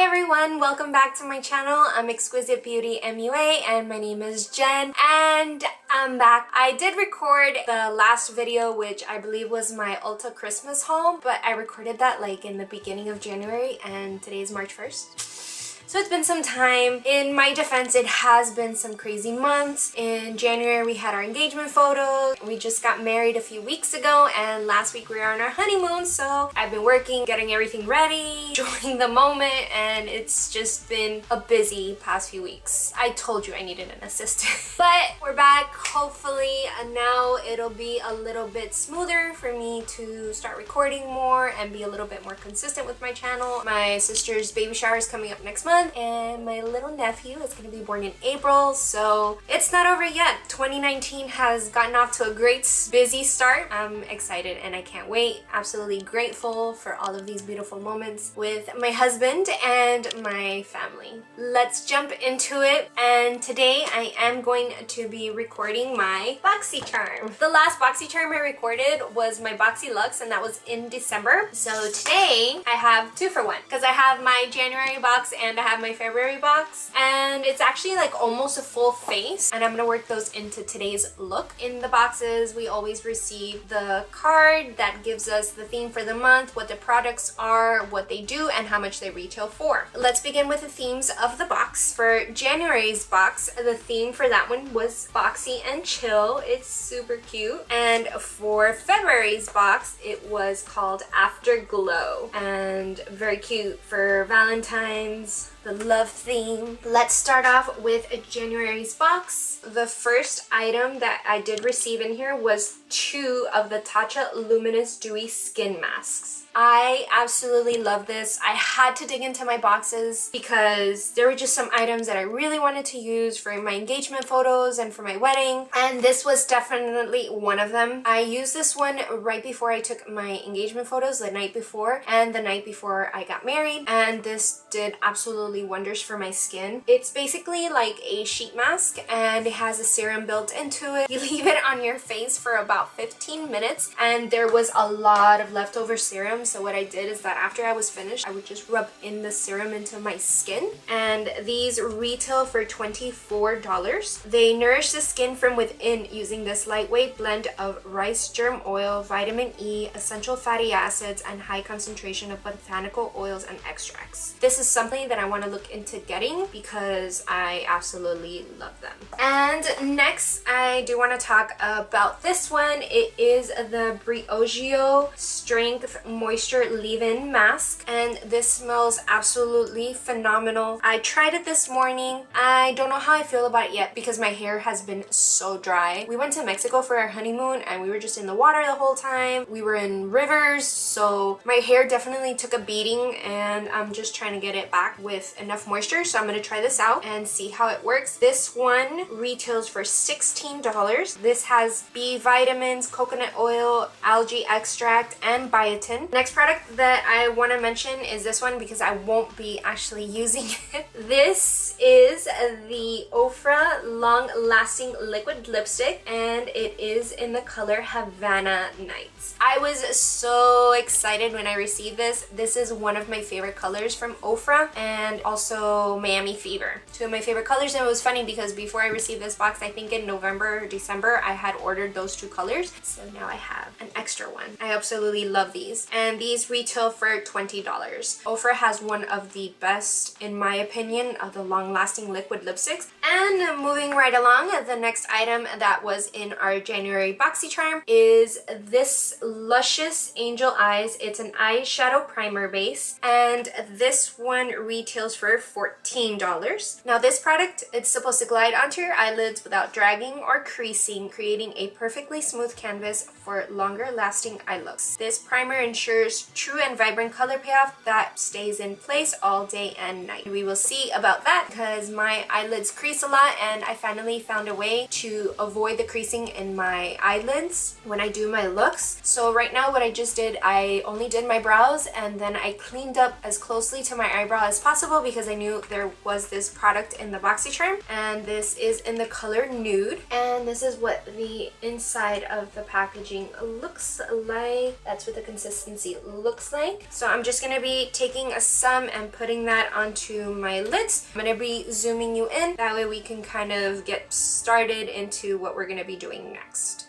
everyone, welcome back to my channel. I'm Exquisite Beauty MUA and my name is Jen and I'm back. I did record the last video, which I believe was my Ulta Christmas haul, but I recorded that like in the beginning of January and today is March 1st. So it's been some time. In my defense, it has been some crazy months. In January, we had our engagement photos. We just got married a few weeks ago, and last week we were on our honeymoon. So I've been working, getting everything ready, enjoying the moment, and it's just been a busy past few weeks. I told you I needed an assistant. But we're back, hopefully, and now it'll be a little bit smoother for me to start recording more and be a little bit more consistent with my channel. My sister's baby shower is coming up next month, and my little nephew is going to be born in April, so it's not over yet. 2019 has gotten off to a great busy start. I'm excited and I can't wait. Absolutely grateful for all of these beautiful moments with my husband and my family. Let's jump into it, and today I am going to be recording my Boxy charm. The last Boxy charm I recorded was my Boxy Luxe, and that was in December. So today I have 2 for 1 because I have my January box and I have my February box, and it's actually like almost a full face, and I'm gonna work those into today's look. In the boxes we always receive the card that gives us the theme for the month, what the products are, what they do, and how much they retail for. Let's begin with the themes of the box. For January's box, the theme for that one was Boxy and Chill. It's super cute. And for February's box, it was called Afterglow, and very cute for Valentine's, the love theme. Let's start off with January's box. The first item that I did receive in here was 2 of the Tatcha Luminous Dewy Skin Masks. I absolutely love this. I had to dig into my boxes because there were just some items that I really wanted to use for my engagement photos and for my wedding, and this was definitely one of them. I used this one right before I took my engagement photos, the night before and the night before I got married, and this did absolutely wonders for my skin. It's basically like a sheet mask and it has a serum built into it. You leave it on your face for about 15 minutes and there was a lot of leftover serum. So what I did is that after I was finished, I would just rub in the serum into my skin, and these retail for $24. They nourish the skin from within using this lightweight blend of rice germ oil, vitamin E, essential fatty acids, and high concentration of botanical oils and extracts. This is something that I want to look into getting because I absolutely love them. And next, I do want to talk about this one. It is the Briogeo Strength Moisture Leave-In Mask, and this smells absolutely phenomenal. I tried it this morning. I don't know how I feel about it yet because my hair has been so dry. We went to Mexico for our honeymoon and we were just in the water the whole time. We were in rivers, so my hair definitely took a beating, and I'm just trying to get it back with enough moisture. So I'm going to try this out and see how it works. This one retails for $16. This has B vitamins, coconut oil, algae extract, and biotin. Next product that I want to mention is this one because I won't be actually using it. This is the Ofra Long Lasting Liquid Lipstick, and it is in the color Havana Nights. I was so excited when I received this. This is one of my favorite colors from Ofra, and also Miami Fever. 2 of my favorite colors, and it was funny because before I received this box, I think in November or December, I had ordered those 2 colors. So now I have an extra one. I absolutely love these. And these retail for $20. Ofra has one of the best, in my opinion, of the long-lasting liquid lipsticks. And moving right along, the next item that was in our January Boxy charm is this Luscious Angel Eyes. It's an eyeshadow primer base, and this one retails for $14. Now this product, it's supposed to glide onto your eyelids without dragging or creasing, creating a perfectly smooth canvas for longer lasting eye looks. This primer ensures true and vibrant color payoff that stays in place all day and night. We will see about that because my eyelids crease a lot, and I finally found a way to avoid the creasing in my eyelids when I do my looks. So right now what I just did, I only did my brows and then I cleaned up as closely to my eyebrow as possible because I knew there was this product in the Boxy charm, and this is in the color Nude, and this is what the inside of the packaging looks like. That's what the consistency Farmacy looks like. So I'm just gonna be taking some and putting that onto my lids. I'm gonna be zooming you in, that way we can kind of get started into what we're gonna be doing next.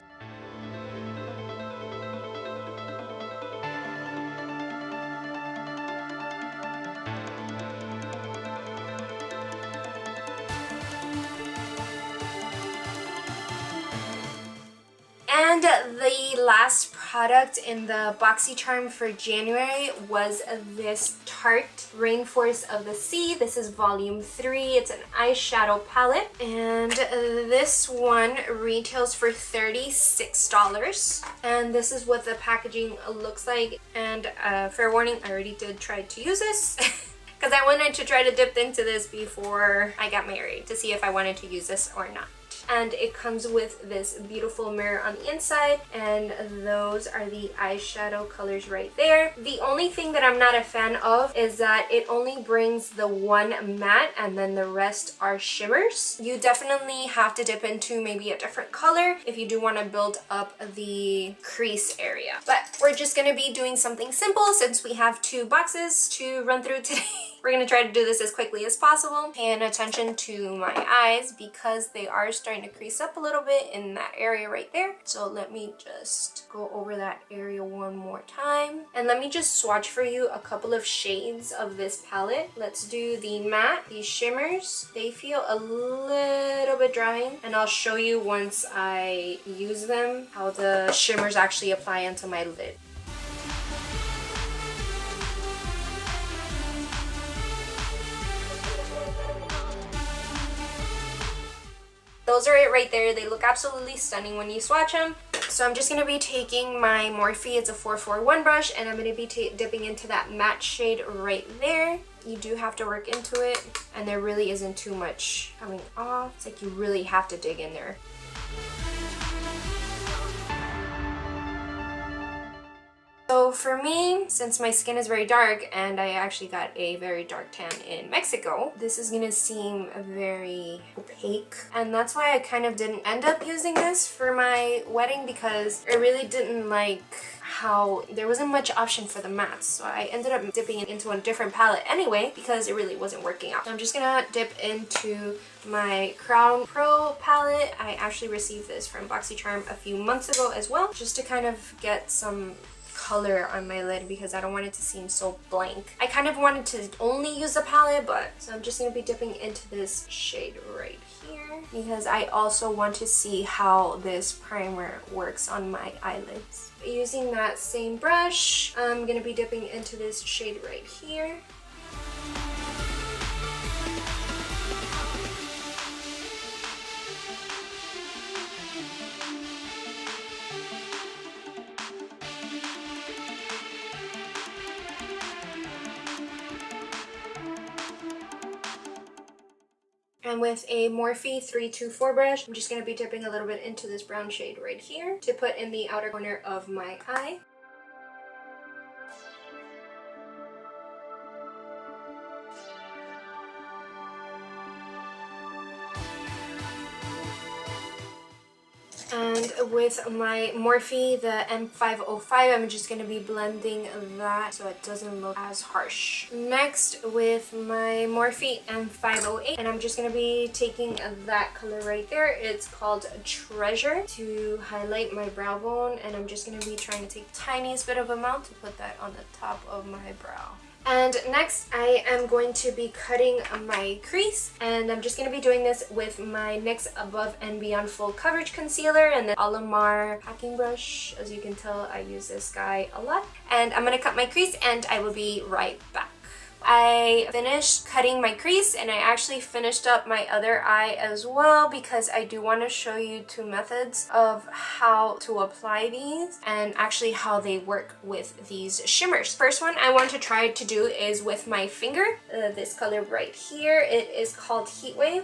And the last product in the Boxy charm for January was this Tarte Rainforest of the Sea. This is volume 3. It's an eyeshadow palette. And this one retails for $36. And this is what the packaging looks like. And fair warning, I already did try to use this. Because I wanted to try to dip into this before I got married to see if I wanted to use this or not. And it comes with this beautiful mirror on the inside, and those are the eyeshadow colors right there. The only thing that I'm not a fan of is that it only brings the one matte and then the rest are shimmers. You definitely have to dip into maybe a different color if you do want to build up the crease area. But we're just going to be doing something simple since we have 2 boxes to run through today. We're going to try to do this as quickly as possible. Paying attention to my eyes because they are starting to crease up a little bit in that area right there. So let me just go over that area one more time. And let me just swatch for you a couple of shades of this palette. Let's do the matte, these shimmers. They feel a little bit drying. And I'll show you once I use them how the shimmers actually apply onto my lid. Those are it right there. They look absolutely stunning when you swatch them. So I'm just going to be taking my Morphe, it's a 441 brush, and I'm going to be dipping into that matte shade right there. You do have to work into it, and there really isn't too much coming off. It's like you really have to dig in there. So for me, since my skin is very dark and I actually got a very dark tan in Mexico, this is gonna seem very opaque. And that's why I kind of didn't end up using this for my wedding because I really didn't like how there wasn't much option for the mattes. So I ended up dipping into a different palette anyway because it really wasn't working out. So I'm just gonna dip into my Crown Pro palette. I actually received this from Boxy Charm a few months ago as well, just to kind of get some color on my lid because I don't want it to seem so blank. I kind of wanted to only use the palette, but so I'm just going to be dipping into this shade right here because I also want to see how this primer works on my eyelids. Using that same brush, I'm going to be dipping into this shade right here. And with a Morphe 324 brush, I'm just going to be dipping a little bit into this brown shade right here to put in the outer corner of my eye. And with my Morphe, the M505, I'm just going to be blending that so it doesn't look as harsh. Next, with my Morphe M508, and I'm just going to be taking that color right there. It's called Treasure to highlight my brow bone, and I'm just going to be trying to take the tiniest bit of amount to put that on the top of my brow. And next, I am going to be cutting my crease, and I'm just going to be doing this with my NYX Above and Beyond Full Coverage Concealer and the Alamar packing brush. As you can tell, I use this guy a lot. And I'm going to cut my crease, and I will be right back. I finished cutting my crease, and I actually finished up my other eye as well because I do want to show you 2 methods of how to apply these and actually how they work with these shimmers. First one I want to try to do is with my finger, this color right here. It is called Heat Wave.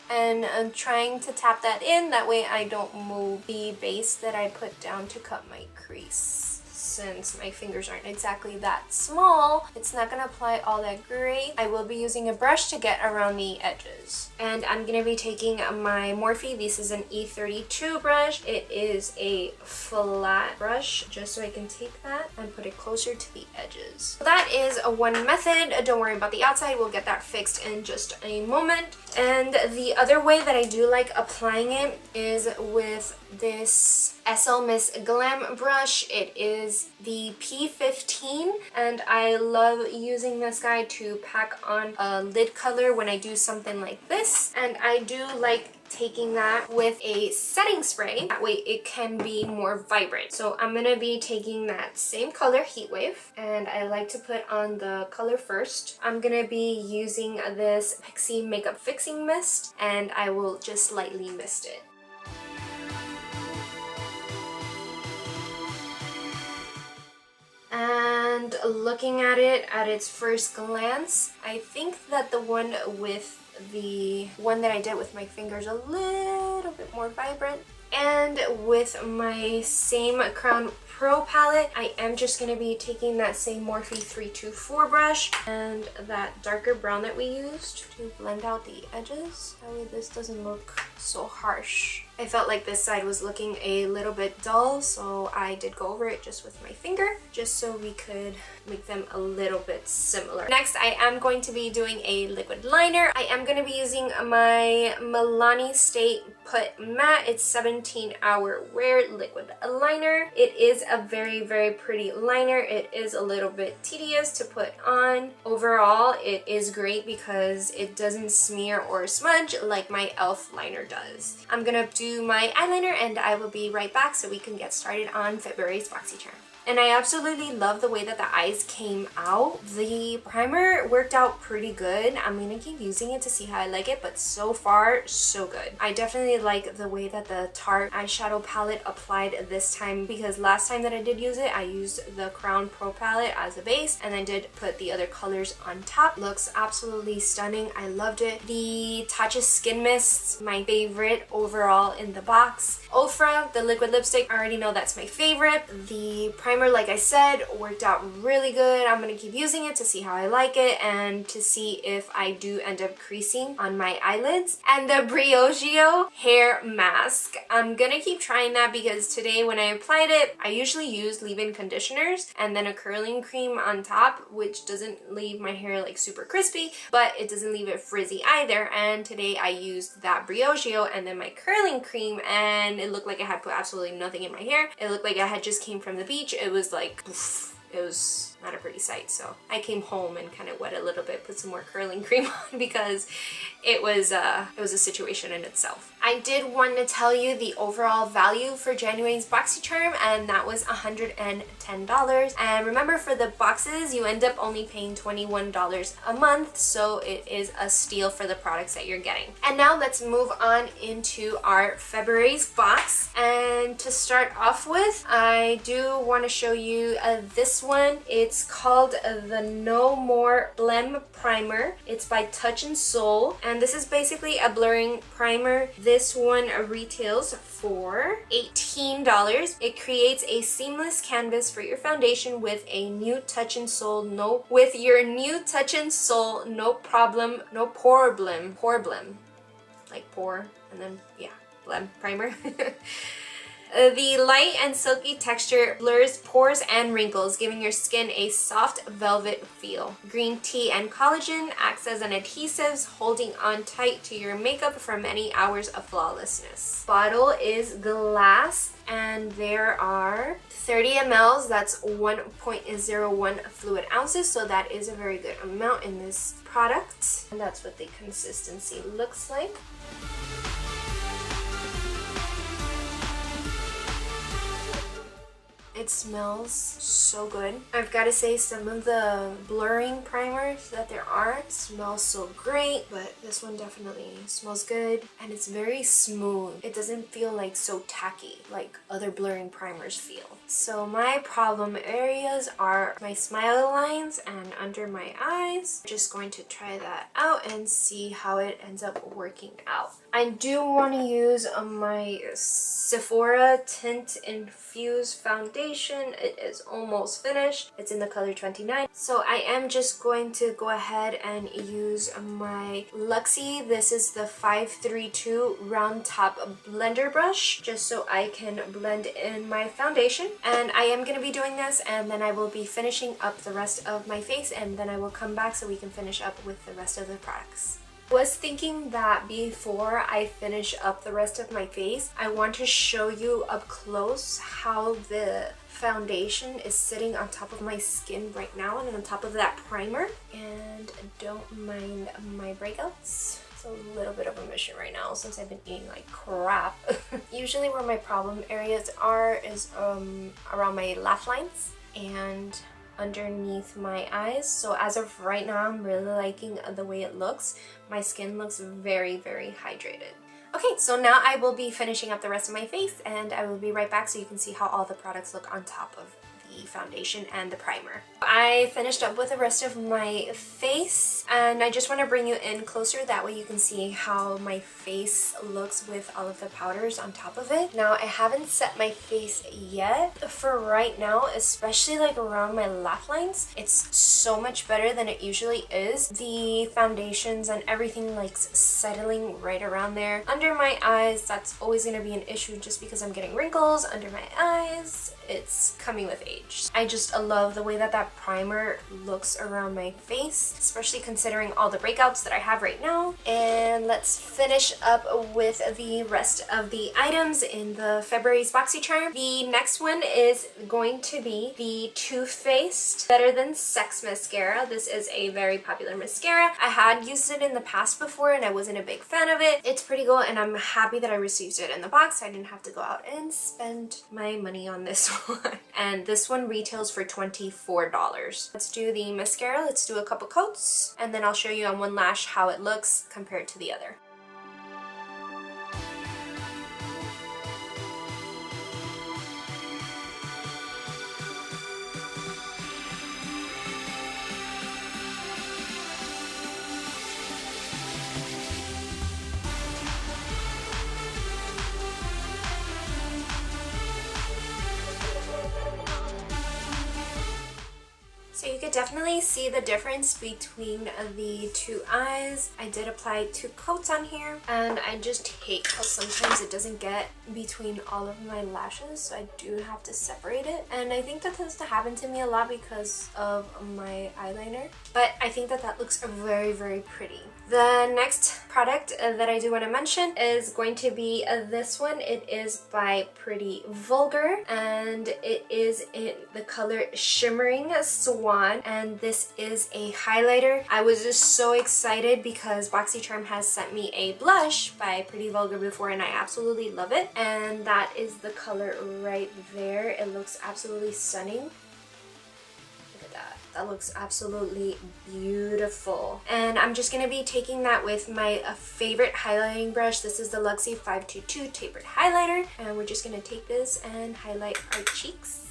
And I'm trying to tap that in, that way I don't move the base that I put down to cut my crease. since my fingers aren't exactly that small, it's not gonna apply all that great. I will be using a brush to get around the edges. And I'm gonna be taking my Morphe. This is an E32 brush. It is a flat brush, just so I can take that and put it closer to the edges. So that is one method. Don't worry about the outside. We'll get that fixed in just a moment. And the other way that I do like applying it is with this SL Miss Glam brush. It is the P15, and I love using this guy to pack on a lid color when I do something like this. And I do like taking that with a setting spray. That way it can be more vibrant. So I'm gonna be taking that same color, Heat Wave, and I like to put on the color first. I'm gonna be using this Pixie Makeup Fixing Mist, and I will just lightly mist it. And looking at it at its first glance, I think that the one that I did with my fingers a little bit more vibrant. And with my same Crown Pro palette, I am just going to be taking that same Morphe 324 brush and that darker brown that we used to blend out the edges. That way this doesn't look so harsh. I felt like this side was looking a little bit dull, so I did go over it just with my finger, just so we could make them a little bit similar. Next, I am going to be doing a liquid liner. I am going to be using my Milani Stay Put Matte. It's 17-hour wear liquid liner. It is a very, very pretty liner. It is a little bit tedious to put on. Overall, it is great because it doesn't smear or smudge like my e.l.f. liner does. I'm gonna do my eyeliner and I will be right back so we can get started on February's BoxyCharm. And I absolutely love the way that the eyes came out. The primer worked out pretty good. I'm gonna keep using it to see how I like it, but so far, so good. I definitely like the way that the Tarte eyeshadow palette applied this time, because last time that I did use it, I used the Crown Pro palette as a base and then did put the other colors on top. Looks absolutely stunning. I loved it. The Tatcha Skin Mist, my favorite overall in the box. Ofra, the liquid lipstick, I already know that's my favorite. The primer, like I said, worked out really good. I'm gonna keep using it to see how I like it and to see if I do end up creasing on my eyelids. And the Briogeo hair mask, I'm gonna keep trying that because today when I applied it, I usually use leave-in conditioners and then a curling cream on top, which doesn't leave my hair like super crispy, but it doesn't leave it frizzy either. And today I used that Briogeo and then my curling cream, and it looked like I had put absolutely nothing in my hair. It looked like I had just came from the beach. It was like, oof, it was not a pretty sight. So I came home and kind of wet a little bit, put some more curling cream on because it was a situation in itself. I did want to tell you the overall value for January's BoxyCharm, and that was $110. And remember, for the boxes, you end up only paying $21 a month, so it is a steal for the products that you're getting. And now let's move on into our February's box. And to start off with, I do want to show you this one. It's called the No More Blem Primer. It's by Touch and Soul, and this is basically a blurring primer. This one retails for $18. It creates a seamless canvas for your foundation with a new Touch and Soul no problem like pour and then yeah, blem primer. The light and silky texture blurs pores and wrinkles, giving your skin a soft velvet feel. Green tea and collagen acts as an adhesive, holding on tight to your makeup for many hours of flawlessness. Bottle is glass, and there are 30 mLs. That's 1.01 fluid ounces, so that is a very good amount in this product. And that's what the consistency looks like. It smells so good. I've got to say, some of the blurring primers that there are smell so great, but this one definitely smells good, and it's very smooth. It doesn't feel like so tacky like other blurring primers feel. So my problem areas are my smile lines and under my eyes. Just going to try that out and see how it ends up working out. I do want to use my Sephora Tint Infused Foundation. It is almost finished. It's in the color 29. So I am just going to go ahead and use my Luxie. This is the 532 round top blender brush, just so I can blend in my foundation. And I am going to be doing this, and then I will be finishing up the rest of my face, and then I will come back so we can finish up with the rest of the products. I was thinking that before I finish up the rest of my face, I want to show you up close how the foundation is sitting on top of my skin right now and on top of that primer. And don't mind my breakouts. It's a little bit of a mission right now since I've been eating like crap. Usually where my problem areas are is around my laugh lines and underneath my eyes. So as of right now, I'm really liking the way it looks. My skin looks very, very hydrated. Okay, so now I will be finishing up the rest of my face, and I will be right back so you can see how all the products look on top of the foundation and the primer. I finished up with the rest of my face, and I just want to bring you in closer, that way you can see how my face looks with all of the powders on top of it. Now I haven't set my face yet. For right now, especially like around my laugh lines, it's so much better than it usually is. The foundations and everything like settling right around there. Under my eyes, that's always going to be an issue just because I'm getting wrinkles under my eyes. It's coming with age. I just love the way that that primer looks around my face, especially considering all the breakouts that I have right now. And let's finish up with the rest of the items in the February's BoxyCharm. The next one is going to be the Too Faced Better Than Sex mascara. This is a very popular mascara. I had used it in the past before and I wasn't a big fan of it. It's pretty good and I'm happy that I received it in the box. I didn't have to go out and spend my money on this one. And this one retails for $24. Let's do the mascara. Let's do a couple coats and then I'll show you on one lash how it looks compared to the other. So you could definitely see the difference between the two eyes. I did apply 2 coats on here, and I just hate how sometimes it doesn't get between all of my lashes, so I do have to separate it. And I think that tends to happen to me a lot because of my eyeliner, but I think that that looks very, very pretty. The next product that I do want to mention is going to be this one. It is by Pretty Vulgar, and it is in the color Shimmering Swan, and this is a highlighter. I was just so excited because BoxyCharm has sent me a blush by Pretty Vulgar before, and I absolutely love it. And that is the color right there. It looks absolutely stunning. That looks absolutely beautiful. And I'm just going to be taking that with my favorite highlighting brush. This is the Luxie 522 Tapered Highlighter. And we're just going to take this and highlight our cheeks.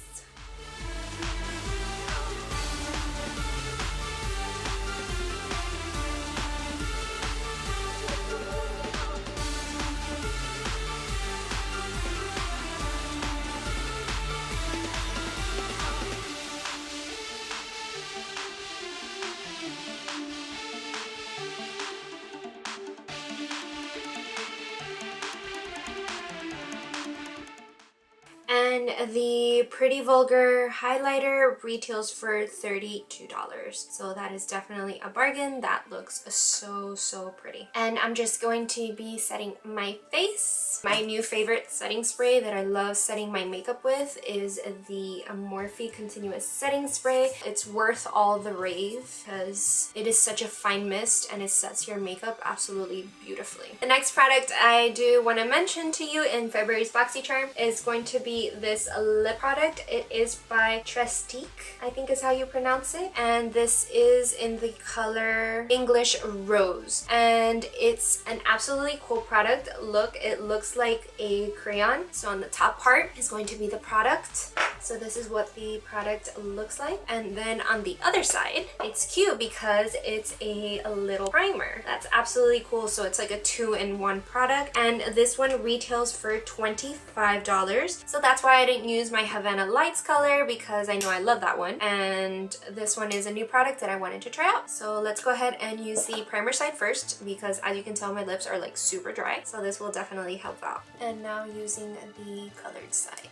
And the Pretty Vulgar highlighter retails for $32. So that is definitely a bargain. That looks so pretty. And I'm just going to be setting my face. My new favorite setting spray that I love setting my makeup with is the Morphe Continuous Setting Spray. It's worth all the rave because it is such a fine mist and it sets your makeup absolutely beautifully. The next product I do want to mention to you in February's BoxyCharm is going to be this this lip product. It is by Trestique, I think is how you pronounce it. And this is in the color English Rose. And it's an absolutely cool product. Look, it looks like a crayon. So on the top part is going to be the product. So this is what the product looks like. And then on the other side, it's cute because it's a little primer. That's absolutely cool. So it's like a 2-in-1 product. And this one retails for $25. So that's why I didn't use my Havana Lights color, because I know I love that one. And this one is a new product that I wanted to try out. So let's go ahead and use the primer side first, because as you can tell, my lips are like super dry. So this will definitely help out. And now using the colored side.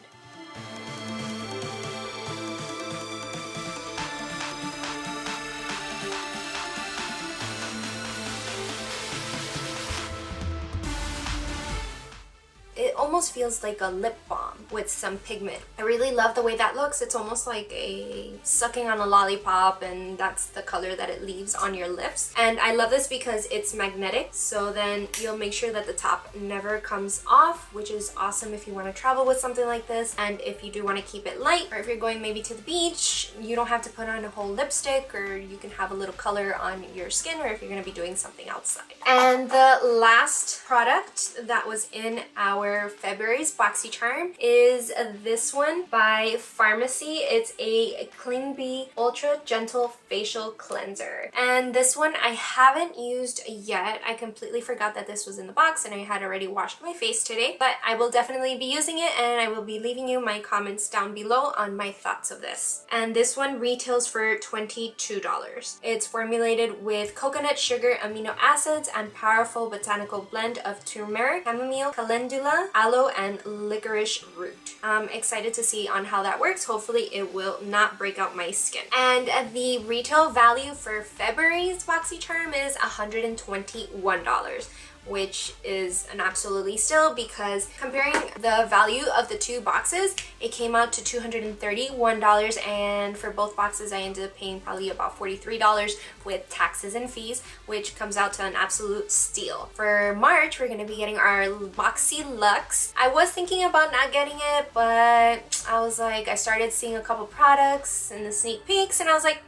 It almost feels like a lip balm with some pigment. I really love the way that looks. It's almost like a sucking on a lollipop, and that's the color that it leaves on your lips. And I love this because it's magnetic, so then you'll make sure that the top never comes off, which is awesome if you want to travel with something like this. And if you do want to keep it light, or if you're going maybe to the beach, you don't have to put on a whole lipstick, or you can have a little color on your skin, or if you're going to be doing something outside. And the last product that was in our February's Boxy charm is this one by Farmacy. It's a Clean Bee Ultra Gentle Facial Cleanser. And this one I haven't used yet. I completely forgot that this was in the box, and I had already washed my face today. But I will definitely be using it, and I will be leaving you my comments down below on my thoughts of this. And this one retails for $22. It's formulated with coconut sugar, amino acids, and powerful botanical blend of turmeric, chamomile, calendula, aloe, and licorice root. I'm excited to see on how that works. Hopefully it will not break out my skin. And the retail value for February's Boxy charm is $121, which is an absolutely steal, because comparing the value of the two boxes, it came out to $231, and for both boxes I ended up paying probably about $43 with taxes and fees, which comes out to an absolute steal. For March, we're going to be getting our Boxy Luxe. I was thinking about not getting it, but I was like, I started seeing a couple products in the sneak peeks, and I was like,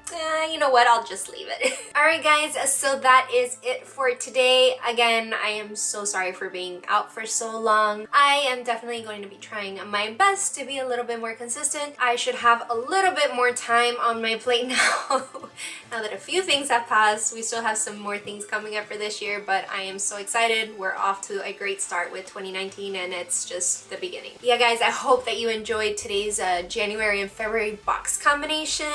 you know what, I'll just leave it. Alright guys, so that is it for today. Again, I am so sorry for being out for so long. I am definitely going to be trying my best to be a little bit more consistent. I should have a little bit more time on my plate now. Now that a few things have passed, we still have some more things coming up for this year, but I am so excited. We're off to a great start with 2019, and it's just the beginning. Yeah guys, I hope that you enjoyed today's January and February box combination.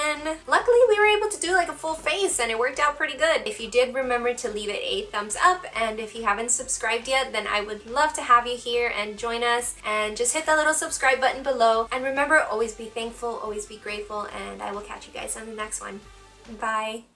Luckily, we were able to do like a full face, and it worked out pretty good. If you did, remember to leave it a thumbs up, and if you haven't subscribed yet, then I would love to have you here and join us, and just hit that little subscribe button below. And remember, always be thankful, always be grateful, and I will catch you guys on the next one. Bye.